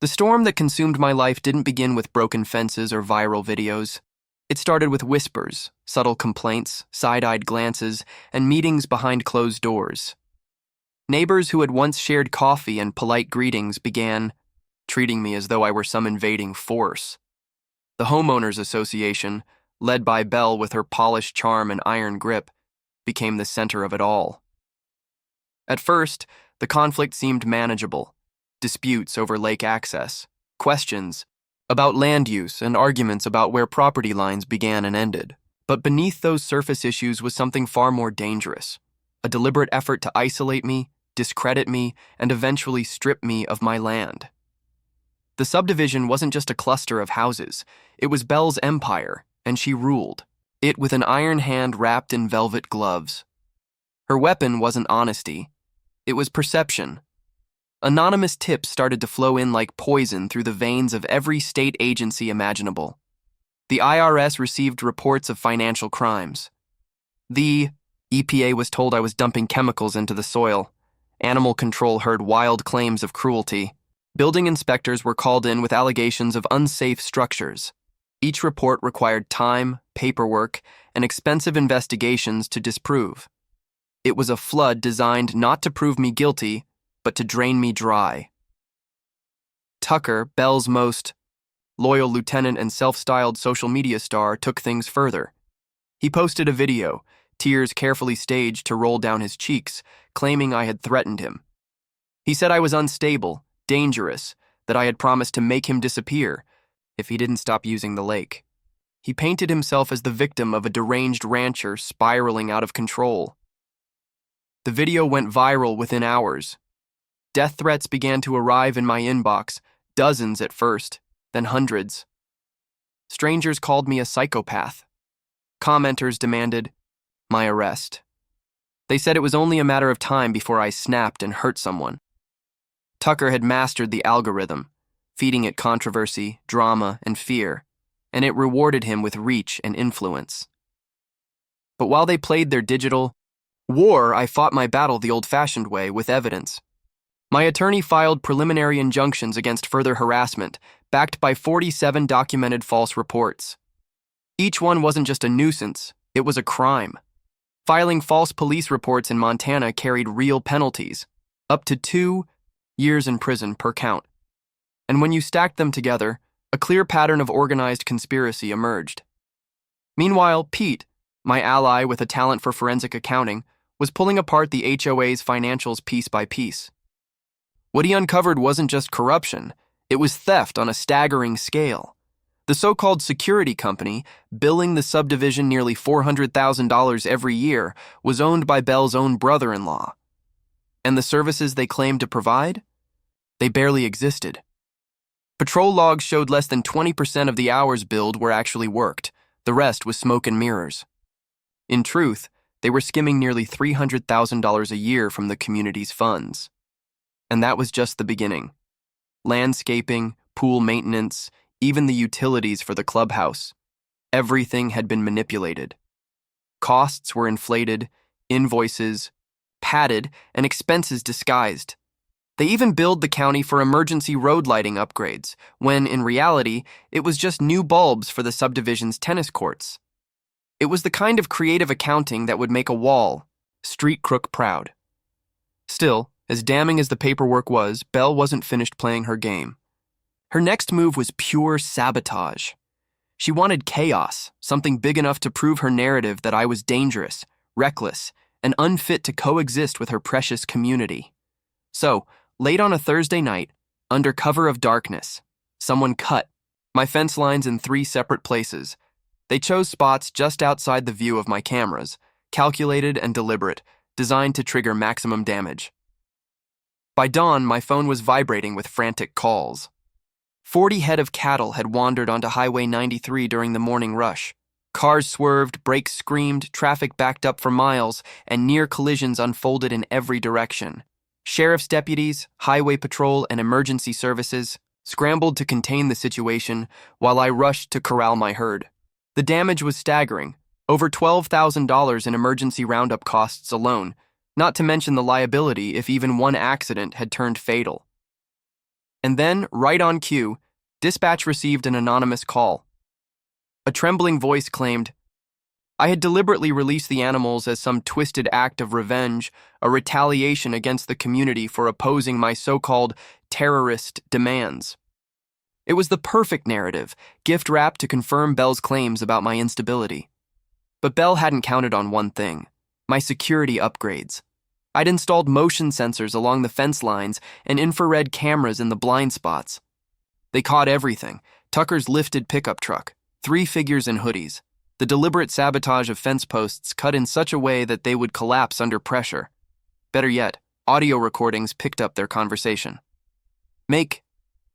The storm that consumed my life didn't begin with broken fences or viral videos. It started with whispers, subtle complaints, side-eyed glances, and meetings behind closed doors. Neighbors who had once shared coffee and polite greetings began treating me as though I were some invading force. The Homeowners Association, led by Belle with her polished charm and iron grip, became the center of it all. At first, the conflict seemed manageable. Disputes over lake access, questions about land use, and arguments about where property lines began and ended. But beneath those surface issues was something far more dangerous, a deliberate effort to isolate me, discredit me, and eventually strip me of my land. The subdivision wasn't just a cluster of houses, it was Belle's empire, and she ruled, it with an iron hand wrapped in velvet gloves. Her weapon wasn't honesty, it was perception. Anonymous tips started to flow in like poison through the veins of every state agency imaginable. The IRS received reports of financial crimes. The EPA was told I was dumping chemicals into the soil. Animal control heard wild claims of cruelty. Building inspectors were called in with allegations of unsafe structures. Each report required time, paperwork, and expensive investigations to disprove. It was a flood designed not to prove me guilty, but to drain me dry. Tucker, Belle's most loyal lieutenant and self-styled social media star, took things further. He posted a video, tears carefully staged to roll down his cheeks, claiming I had threatened him. He said I was unstable, dangerous, that I had promised to make him disappear if he didn't stop using the lake. He painted himself as the victim of a deranged rancher spiraling out of control. The video went viral within hours. Death threats began to arrive in my inbox, dozens at first, then hundreds. Strangers called me a psychopath. Commenters demanded my arrest. They said it was only a matter of time before I snapped and hurt someone. Tucker had mastered the algorithm, feeding it controversy, drama, and fear, and it rewarded him with reach and influence. But while they played their digital war, I fought my battle the old-fashioned way with evidence. My attorney filed preliminary injunctions against further harassment, backed by 47 documented false reports. Each one wasn't just a nuisance, it was a crime. Filing false police reports in Montana carried real penalties, up to 2 years in prison per count. And when you stacked them together, a clear pattern of organized conspiracy emerged. Meanwhile, Pete, my ally with a talent for forensic accounting, was pulling apart the HOA's financials piece by piece. What he uncovered wasn't just corruption, it was theft on a staggering scale. The so-called security company, billing the subdivision nearly $400,000 every year, was owned by Belle's own brother-in-law. And the services they claimed to provide? They barely existed. Patrol logs showed less than 20% of the hours billed were actually worked. The rest was smoke and mirrors. In truth, they were skimming nearly $300,000 a year from the community's funds. And that was just the beginning. Landscaping, pool maintenance, even the utilities for the clubhouse. Everything had been manipulated. Costs were inflated, invoices padded, and expenses disguised. They even billed the county for emergency road lighting upgrades, when, in reality, it was just new bulbs for the subdivision's tennis courts. It was the kind of creative accounting that would make a Wall Street crook proud. Still, as damning as the paperwork was, Belle wasn't finished playing her game. Her next move was pure sabotage. She wanted chaos, something big enough to prove her narrative that I was dangerous, reckless, and unfit to coexist with her precious community. So, late on a Thursday night, under cover of darkness, someone cut my fence lines in 3 separate places. They chose spots just outside the view of my cameras, calculated and deliberate, designed to trigger maximum damage. By dawn, my phone was vibrating with frantic calls. 40 head of cattle had wandered onto Highway 93 during the morning rush. Cars swerved, brakes screamed, traffic backed up for miles, and near collisions unfolded in every direction. Sheriff's deputies, highway patrol, and emergency services scrambled to contain the situation while I rushed to corral my herd. The damage was staggering, over $12,000 in emergency roundup costs alone, not to mention the liability if even one accident had turned fatal. And then, right on cue, dispatch received an anonymous call. A trembling voice claimed, I had deliberately released the animals as some twisted act of revenge, a retaliation against the community for opposing my so-called terrorist demands. It was the perfect narrative, gift-wrapped to confirm Belle's claims about my instability. But Belle hadn't counted on one thing: my security upgrades. I'd installed motion sensors along the fence lines and infrared cameras in the blind spots. They caught everything: Tucker's lifted pickup truck, 3 figures in hoodies, the deliberate sabotage of fence posts cut in such a way that they would collapse under pressure. Better yet, audio recordings picked up their conversation.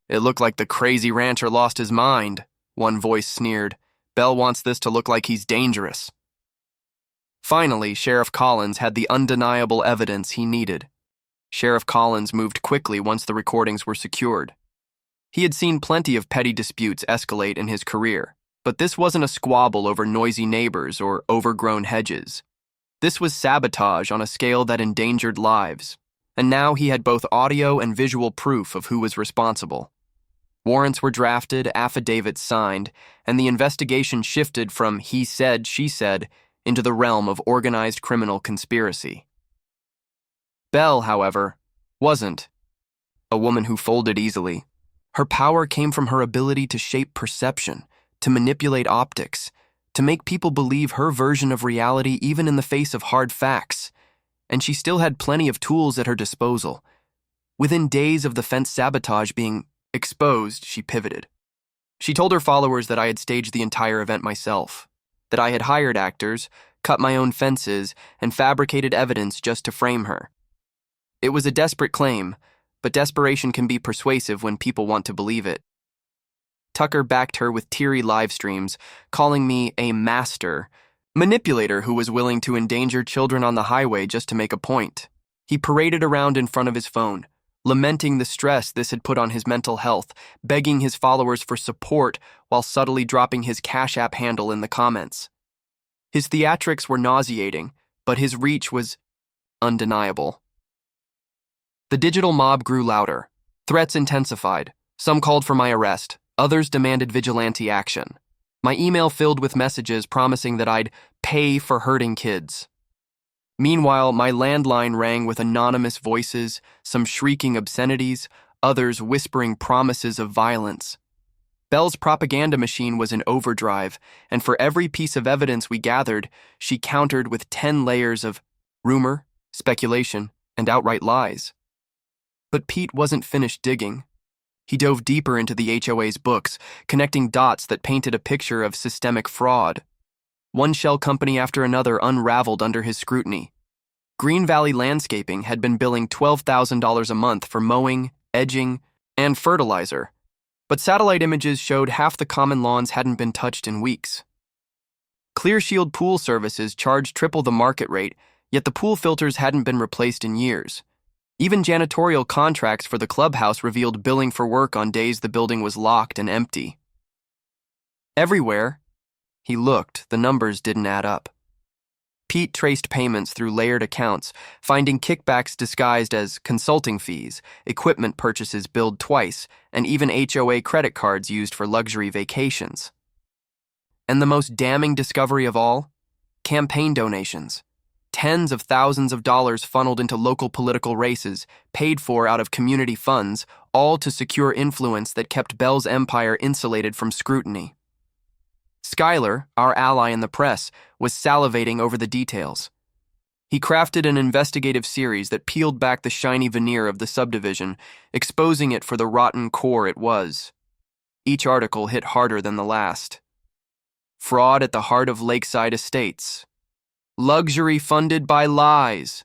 It looked like the crazy rancher lost his mind, one voice sneered. Belle wants this to look like he's dangerous. Finally, Sheriff Collins had the undeniable evidence he needed. Sheriff Collins moved quickly once the recordings were secured. He had seen plenty of petty disputes escalate in his career, but this wasn't a squabble over noisy neighbors or overgrown hedges. This was sabotage on a scale that endangered lives, and now he had both audio and visual proof of who was responsible. Warrants were drafted, affidavits signed, and the investigation shifted from he said, she said, into the realm of organized criminal conspiracy. Belle, however, wasn't a woman who folded easily. Her power came from her ability to shape perception, to manipulate optics, to make people believe her version of reality even in the face of hard facts. And she still had plenty of tools at her disposal. Within days of the fence sabotage being exposed, she pivoted. She told her followers that I had staged the entire event myself, that I had hired actors, cut my own fences, and fabricated evidence just to frame her. It was a desperate claim, but desperation can be persuasive when people want to believe it. Tucker backed her with teary live streams, calling me a master manipulator who was willing to endanger children on the highway just to make a point. He paraded around in front of his phone, lamenting the stress this had put on his mental health, begging his followers for support while subtly dropping his Cash App handle in the comments. His theatrics were nauseating, but his reach was undeniable. The digital mob grew louder. Threats intensified. Some called for my arrest. Others demanded vigilante action. My email filled with messages promising that I'd pay for hurting kids. Meanwhile, my landline rang with anonymous voices, some shrieking obscenities, others whispering promises of violence. Belle's propaganda machine was in overdrive, and for every piece of evidence we gathered, she countered with 10 layers of rumor, speculation, and outright lies. But Pete wasn't finished digging. He dove deeper into the HOA's books, connecting dots that painted a picture of systemic fraud. One shell company after another unraveled under his scrutiny. Green Valley Landscaping had been billing $12,000 a month for mowing, edging, and fertilizer, but satellite images showed half the common lawns hadn't been touched in weeks. ClearShield Pool Services charged triple the market rate, yet the pool filters hadn't been replaced in years. Even janitorial contracts for the clubhouse revealed billing for work on days the building was locked and empty. Everywhere he looked, the numbers didn't add up. Pete traced payments through layered accounts, finding kickbacks disguised as consulting fees, equipment purchases billed twice, and even HOA credit cards used for luxury vacations. And the most damning discovery of all? Campaign donations. Tens of thousands of dollars funneled into local political races, paid for out of community funds, all to secure influence that kept Belle's empire insulated from scrutiny. Schuyler, our ally in the press, was salivating over the details. He crafted an investigative series that peeled back the shiny veneer of the subdivision, exposing it for the rotten core it was. Each article hit harder than the last. Fraud at the heart of Lakeside Estates. Luxury funded by lies.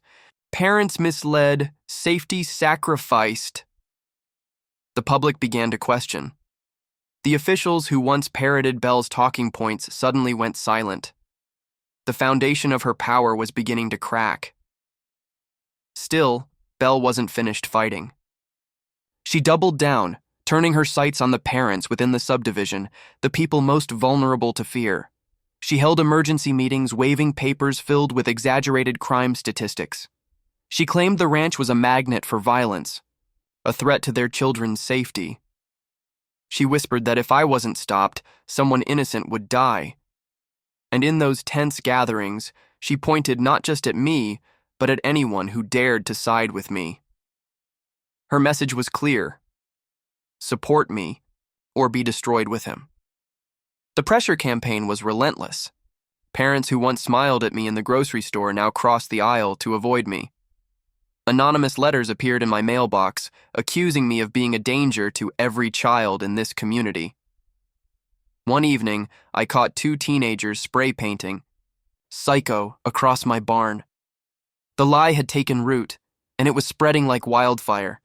Parents misled. Safety sacrificed. The public began to question. The officials who once parroted Belle's talking points suddenly went silent. The foundation of her power was beginning to crack. Still, Belle wasn't finished fighting. She doubled down, turning her sights on the parents within the subdivision, the people most vulnerable to fear. She held emergency meetings, waving papers filled with exaggerated crime statistics. She claimed the ranch was a magnet for violence. a threat to their children's safety. She whispered that if I wasn't stopped, someone innocent would die. And in those tense gatherings, she pointed not just at me, but at anyone who dared to side with me. Her message was clear: support me, or be destroyed with him. The pressure campaign was relentless. Parents who once smiled at me in the grocery store now crossed the aisle to avoid me. Anonymous letters appeared in my mailbox, accusing me of being a danger to every child in this community. One evening, I caught two teenagers spray painting "Psycho" across my barn. The lie had taken root, and it was spreading like wildfire.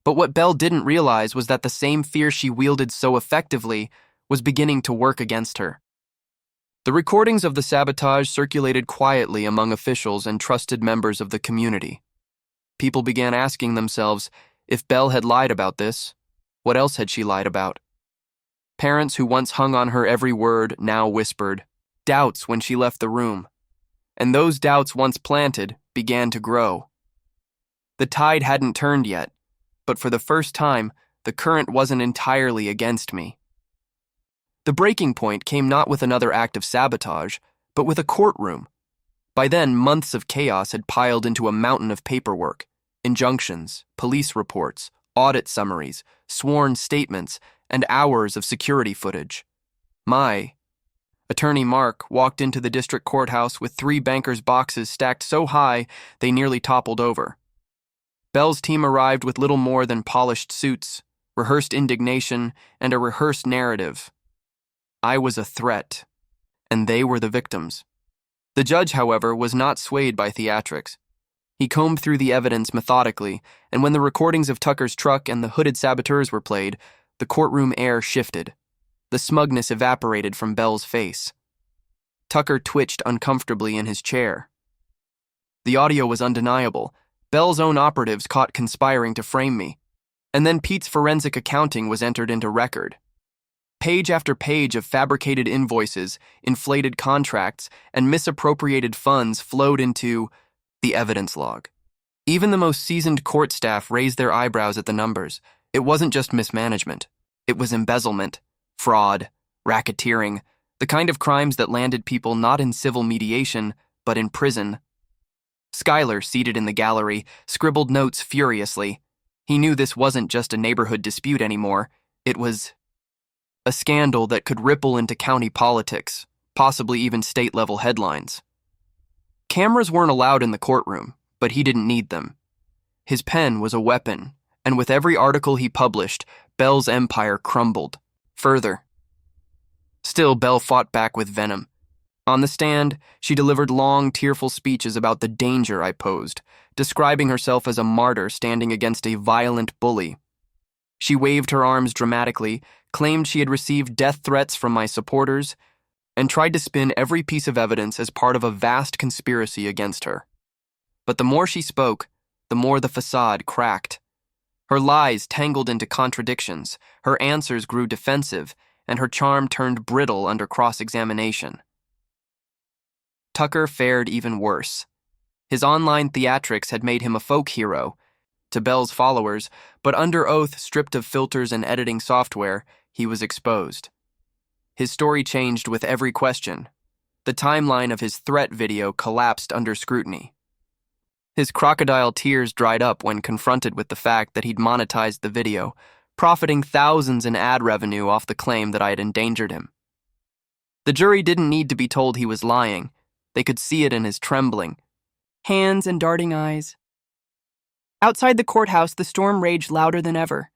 But what Belle didn't realize was that the same fear she wielded so effectively was beginning to work against her. The recordings of the sabotage circulated quietly among officials and trusted members of the community. People began asking themselves, if Belle had lied about this, what else had she lied about? Parents who once hung on her every word now whispered doubts when she left the room. And those doubts, once planted, began to grow. The tide hadn't turned yet, but for the first time, the current wasn't entirely against me. The breaking point came not with another act of sabotage, but with a courtroom. By then, months of chaos had piled into a mountain of paperwork: injunctions, police reports, audit summaries, sworn statements, and hours of security footage. Attorney Mark walked into the district courthouse with 3 bankers' boxes stacked so high they nearly toppled over. Belle's team arrived with little more than polished suits, rehearsed indignation, and a rehearsed narrative. I was a threat, and they were the victims. The judge, however, was not swayed by theatrics. He combed through the evidence methodically, and when the recordings of Tucker's truck and the hooded saboteurs were played, the courtroom air shifted. The smugness evaporated from Belle's face. Tucker twitched uncomfortably in his chair. The audio was undeniable. Belle's own operatives caught conspiring to frame me. And then Pete's forensic accounting was entered into record. Page after page of fabricated invoices, inflated contracts, and misappropriated funds flowed into the evidence log. Even the most seasoned court staff raised their eyebrows at the numbers. It wasn't just mismanagement. It was embezzlement, fraud, racketeering, the kind of crimes that landed people not in civil mediation, but in prison. Schuyler, seated in the gallery, scribbled notes furiously. He knew this wasn't just a neighborhood dispute anymore. It was a scandal that could ripple into county politics, possibly even state-level headlines. Cameras weren't allowed in the courtroom, but he didn't need them. His pen was a weapon, and with every article he published, Belle's empire crumbled further. Still, Belle fought back with venom. On the stand, she delivered long, tearful speeches about the danger I posed, describing herself as a martyr standing against a violent bully. She waved her arms dramatically, claimed she had received death threats from my supporters, and tried to spin every piece of evidence as part of a vast conspiracy against her. But the more she spoke, the more the facade cracked. Her lies tangled into contradictions, her answers grew defensive, and her charm turned brittle under cross-examination. Tucker fared even worse. His online theatrics had made him a folk hero to Belle's followers, but under oath, stripped of filters and editing software, he was exposed. His story changed with every question. The timeline of his threat video collapsed under scrutiny. His crocodile tears dried up when confronted with the fact that he'd monetized the video, profiting thousands in ad revenue off the claim that I had endangered him. The jury didn't need to be told he was lying. They could see it in his trembling hands and darting eyes. Outside the courthouse, the storm raged louder than ever.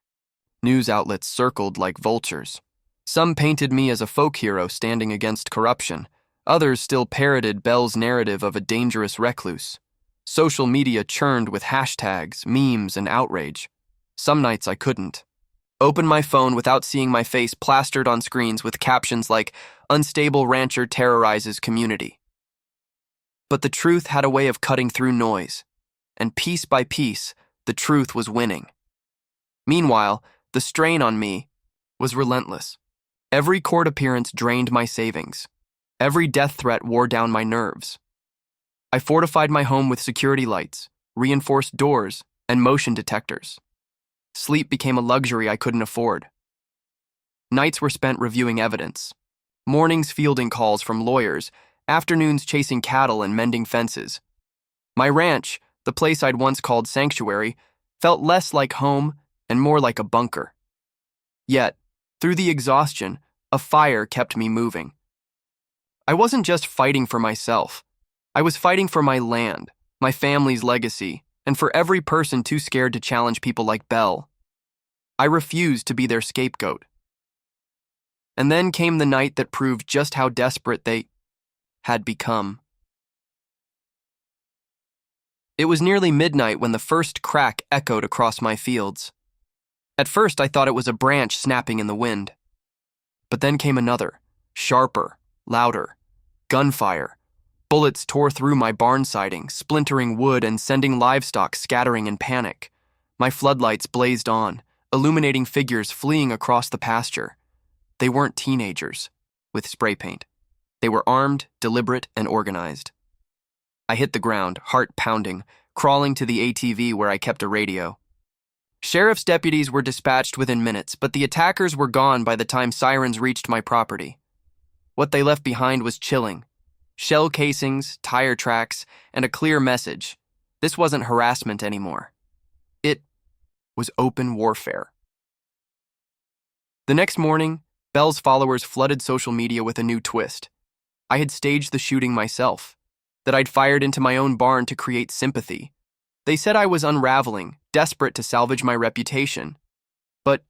News outlets circled like vultures. Some painted me as a folk hero standing against corruption. Others still parroted Belle's narrative of a dangerous recluse. Social media churned with hashtags, memes, and outrage. Some nights I couldn't open my phone without seeing my face plastered on screens with captions like, "Unstable rancher terrorizes community." But the truth had a way of cutting through noise, and piece by piece, the truth was winning. Meanwhile, the strain on me was relentless. Every court appearance drained my savings. Every death threat wore down my nerves. I fortified my home with security lights, reinforced doors, and motion detectors. Sleep became a luxury I couldn't afford. Nights were spent reviewing evidence, mornings fielding calls from lawyers, afternoons chasing cattle and mending fences. My ranch, the place I'd once called sanctuary, felt less like home and more like a bunker. Yet, through the exhaustion, a fire kept me moving. I wasn't just fighting for myself. I was fighting for my land, my family's legacy, and for every person too scared to challenge people like Belle. I refused to be their scapegoat. And then came the night that proved just how desperate they had become. It was nearly midnight when the first crack echoed across my fields. At first, I thought it was a branch snapping in the wind. But then came another, sharper, louder. Gunfire. Bullets tore through my barn siding, splintering wood and sending livestock scattering in panic. My floodlights blazed on, illuminating figures fleeing across the pasture. They weren't teenagers, with spray paint. They were armed, deliberate, and organized. I hit the ground, heart pounding, crawling to the ATV where I kept a radio. Sheriff's deputies were dispatched within minutes, but the attackers were gone by the time sirens reached my property. What they left behind was chilling. Shell casings, tire tracks, and a clear message. This wasn't harassment anymore. It was open warfare. The next morning, Belle's followers flooded social media with a new twist. I had staged the shooting myself, that I'd fired into my own barn to create sympathy. They said I was unraveling, desperate to salvage my reputation. But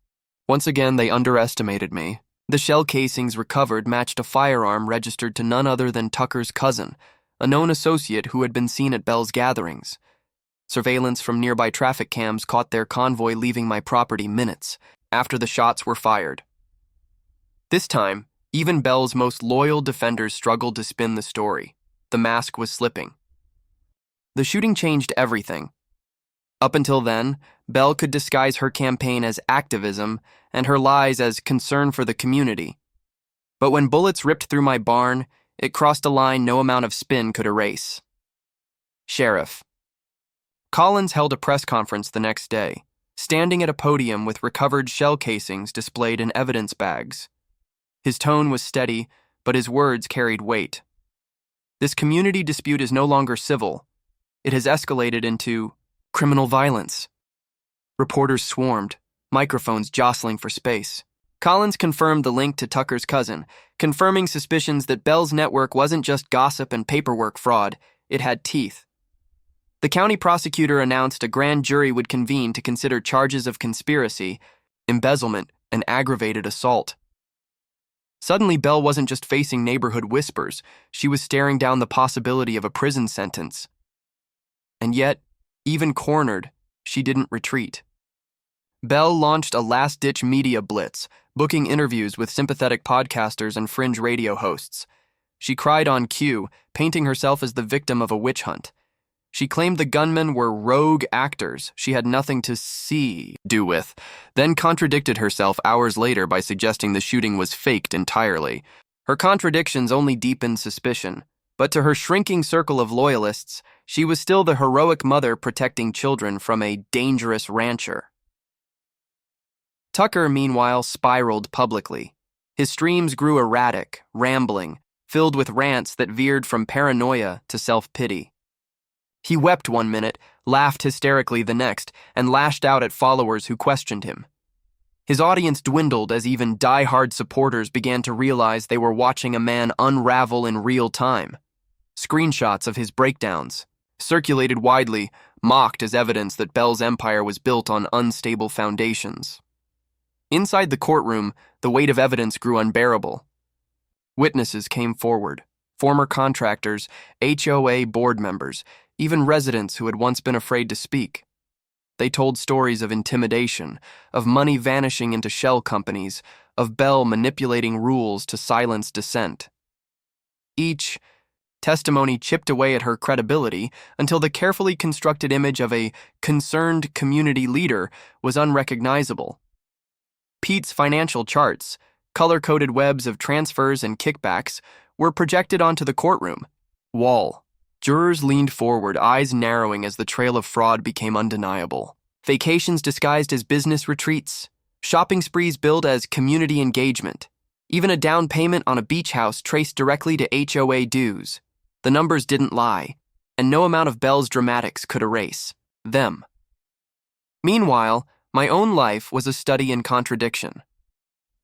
once again, they underestimated me. The shell casings recovered matched a firearm registered to none other than Tucker's cousin, a known associate who had been seen at Belle's gatherings. Surveillance from nearby traffic cams caught their convoy leaving my property minutes after the shots were fired. This time, even Belle's most loyal defenders struggled to spin the story. The mask was slipping. The shooting changed everything. Up until then, Belle could disguise her campaign as activism and her lies as concern for the community. But when bullets ripped through my barn, it crossed a line no amount of spin could erase. Sheriff. Collins held a press conference the next day, standing at a podium with recovered shell casings displayed in evidence bags. His tone was steady, but his words carried weight. This community dispute is no longer civil. It has escalated into criminal violence. Reporters swarmed, microphones jostling for space. Collins confirmed the link to Tucker's cousin, confirming suspicions that Belle's network wasn't just gossip and paperwork fraud, it had teeth. The county prosecutor announced a grand jury would convene to consider charges of conspiracy, embezzlement, and aggravated assault. Suddenly, Belle wasn't just facing neighborhood whispers, she was staring down the possibility of a prison sentence. And yet, even cornered, she didn't retreat. Belle launched a last-ditch media blitz, booking interviews with sympathetic podcasters and fringe radio hosts. She cried on cue, painting herself as the victim of a witch hunt. She claimed the gunmen were rogue actors she had nothing to do with, then contradicted herself hours later by suggesting the shooting was faked entirely. Her contradictions only deepened suspicion, but to her shrinking circle of loyalists, she was still the heroic mother protecting children from a dangerous rancher. Tucker, meanwhile, spiraled publicly. His streams grew erratic, rambling, filled with rants that veered from paranoia to self-pity. He wept one minute, laughed hysterically the next, and lashed out at followers who questioned him. His audience dwindled as even die-hard supporters began to realize they were watching a man unravel in real time. Screenshots of his breakdowns, circulated widely, mocked as evidence that Belle's empire was built on unstable foundations. Inside the courtroom, the weight of evidence grew unbearable. Witnesses came forward, former contractors, HOA board members, even residents who had once been afraid to speak. They told stories of intimidation, of money vanishing into shell companies, of Belle manipulating rules to silence dissent. Each testimony chipped away at her credibility until the carefully constructed image of a concerned community leader was unrecognizable. Pete's financial charts, color-coded webs of transfers and kickbacks, were projected onto the courtroom wall. Jurors leaned forward, eyes narrowing as the trail of fraud became undeniable. Vacations disguised as business retreats, shopping sprees billed as community engagement, even a down payment on a beach house traced directly to HOA dues. The numbers didn't lie, and no amount of Belle's dramatics could erase them. Meanwhile, my own life was a study in contradiction.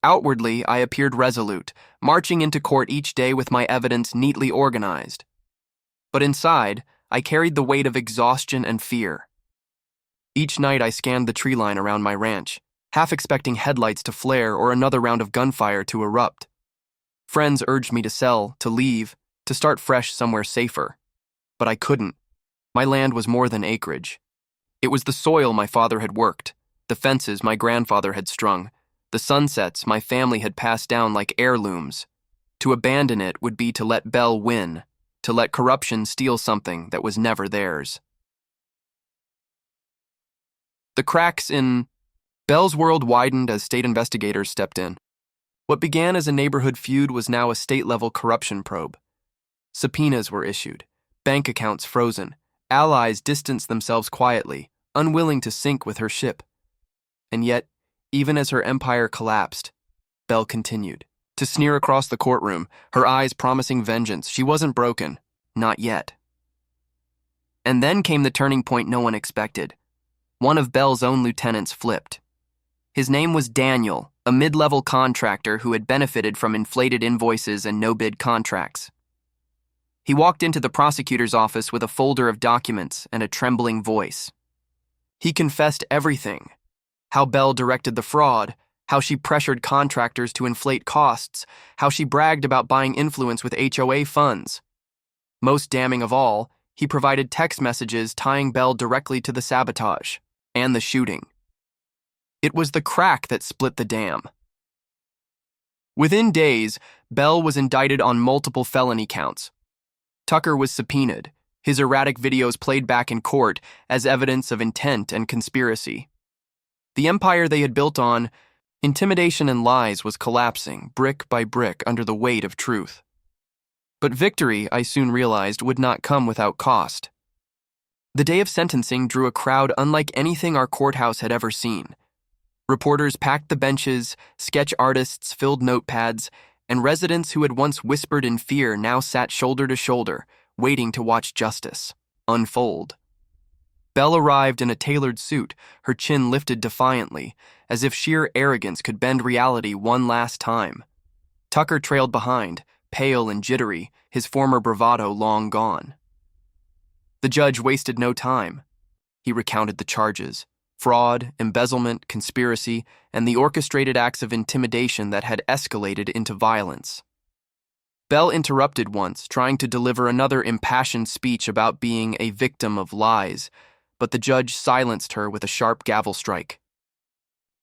Outwardly, I appeared resolute, marching into court each day with my evidence neatly organized. But inside, I carried the weight of exhaustion and fear. Each night I scanned the tree line around my ranch, half expecting headlights to flare or another round of gunfire to erupt. Friends urged me to sell, to leave, to start fresh somewhere safer. But I couldn't. My land was more than acreage. It was the soil my father had worked, the fences my grandfather had strung, the sunsets my family had passed down like heirlooms. To abandon it would be to let Belle win, to let corruption steal something that was never theirs. The cracks in Belle's world widened as state investigators stepped in. What began as a neighborhood feud was now a state-level corruption probe. Subpoenas were issued, bank accounts frozen, allies distanced themselves quietly, unwilling to sink with her ship. And yet, even as her empire collapsed, Belle continued to sneer across the courtroom, her eyes promising vengeance. She wasn't broken, not yet. And then came the turning point no one expected. One of Belle's own lieutenants flipped. His name was Daniel, a mid-level contractor who had benefited from inflated invoices and no-bid contracts. He walked into the prosecutor's office with a folder of documents and a trembling voice. He confessed everything: how Belle directed the fraud, how she pressured contractors to inflate costs, how she bragged about buying influence with HOA funds. Most damning of all, he provided text messages tying Belle directly to the sabotage and the shooting. It was the crack that split the dam. Within days, Belle was indicted on multiple felony counts. Tucker was subpoenaed, his erratic videos played back in court as evidence of intent and conspiracy. The empire they had built on intimidation and lies was collapsing, brick by brick, under the weight of truth. But victory, I soon realized, would not come without cost. The day of sentencing drew a crowd unlike anything our courthouse had ever seen. Reporters packed the benches, sketch artists filled notepads, and residents who had once whispered in fear now sat shoulder to shoulder, waiting to watch justice unfold. Belle arrived in a tailored suit, her chin lifted defiantly, as if sheer arrogance could bend reality one last time. Tucker trailed behind, pale and jittery, his former bravado long gone. The judge wasted no time. He recounted the charges: fraud, embezzlement, conspiracy, and the orchestrated acts of intimidation that had escalated into violence. Belle interrupted once, trying to deliver another impassioned speech about being a victim of lies, but the judge silenced her with a sharp gavel strike.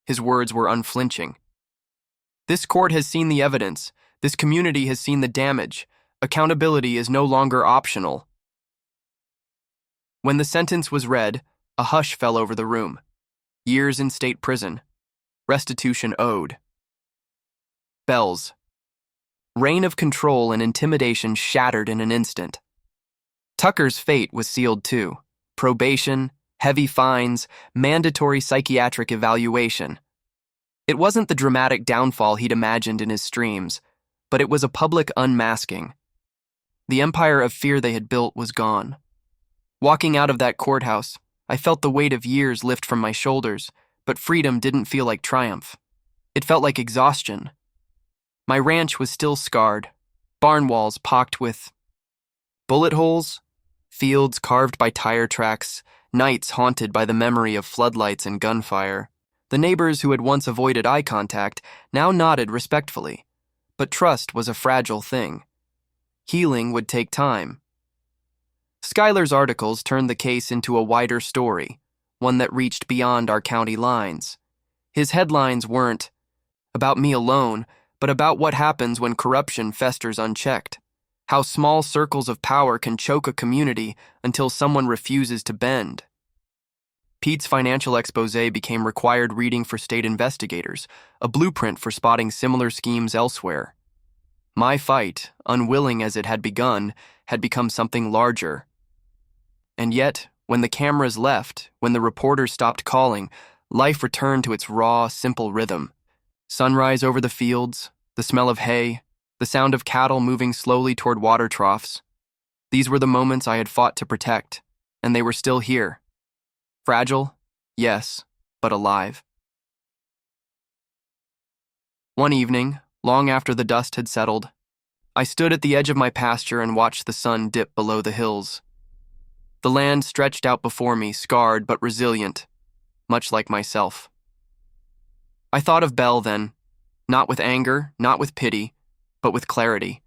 His words were unflinching. This court has seen the evidence. This community has seen the damage. Accountability is no longer optional. When the sentence was read, a hush fell over the room. Years in state prison. Restitution owed. Belle's reign of control and intimidation shattered in an instant. Tucker's fate was sealed too. Probation, heavy fines, mandatory psychiatric evaluation. It wasn't the dramatic downfall he'd imagined in his streams, but it was a public unmasking. The empire of fear they had built was gone. Walking out of that courthouse, I felt the weight of years lift from my shoulders, but freedom didn't feel like triumph. It felt like exhaustion. My ranch was still scarred, barn walls pocked with bullet holes, fields carved by tire tracks, nights haunted by the memory of floodlights and gunfire. The neighbors who had once avoided eye contact now nodded respectfully, but trust was a fragile thing. Healing would take time. Schuyler's articles turned the case into a wider story, one that reached beyond our county lines. His headlines weren't about me alone, but about what happens when corruption festers unchecked, how small circles of power can choke a community until someone refuses to bend. Pete's financial exposé became required reading for state investigators, a blueprint for spotting similar schemes elsewhere. My fight, unwilling as it had begun, had become something larger. And yet, when the cameras left, when the reporters stopped calling, life returned to its raw, simple rhythm. Sunrise over the fields, the smell of hay, the sound of cattle moving slowly toward water troughs. These were the moments I had fought to protect, and they were still here. Fragile, yes, but alive. One evening, long after the dust had settled, I stood at the edge of my pasture and watched the sun dip below the hills. The land stretched out before me, scarred but resilient, much like myself. I thought of Belle then, not with anger, not with pity, but with clarity.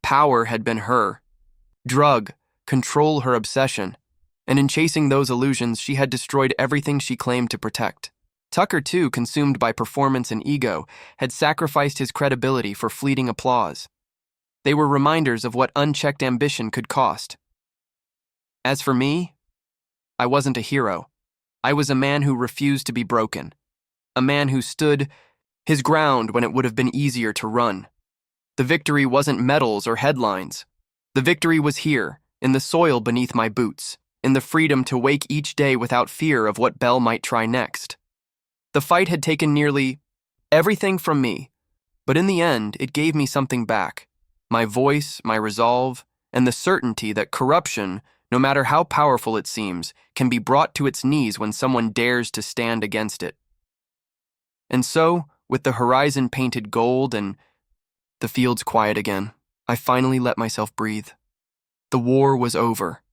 Power had been her. Drug, control her obsession, and in chasing those illusions, she had destroyed everything she claimed to protect. Tucker, too, consumed by performance and ego, had sacrificed his credibility for fleeting applause. They were reminders of what unchecked ambition could cost. As for me, I wasn't a hero. I was a man who refused to be broken. A man who stood his ground when it would have been easier to run. The victory wasn't medals or headlines. The victory was here, in the soil beneath my boots, in the freedom to wake each day without fear of what Belle might try next. The fight had taken nearly everything from me, but in the end, it gave me something back. My voice, my resolve, and the certainty that corruption, no matter how powerful it seems, can be brought to its knees when someone dares to stand against it. And so, with the horizon painted gold and the fields quiet again, I finally let myself breathe. The war was over.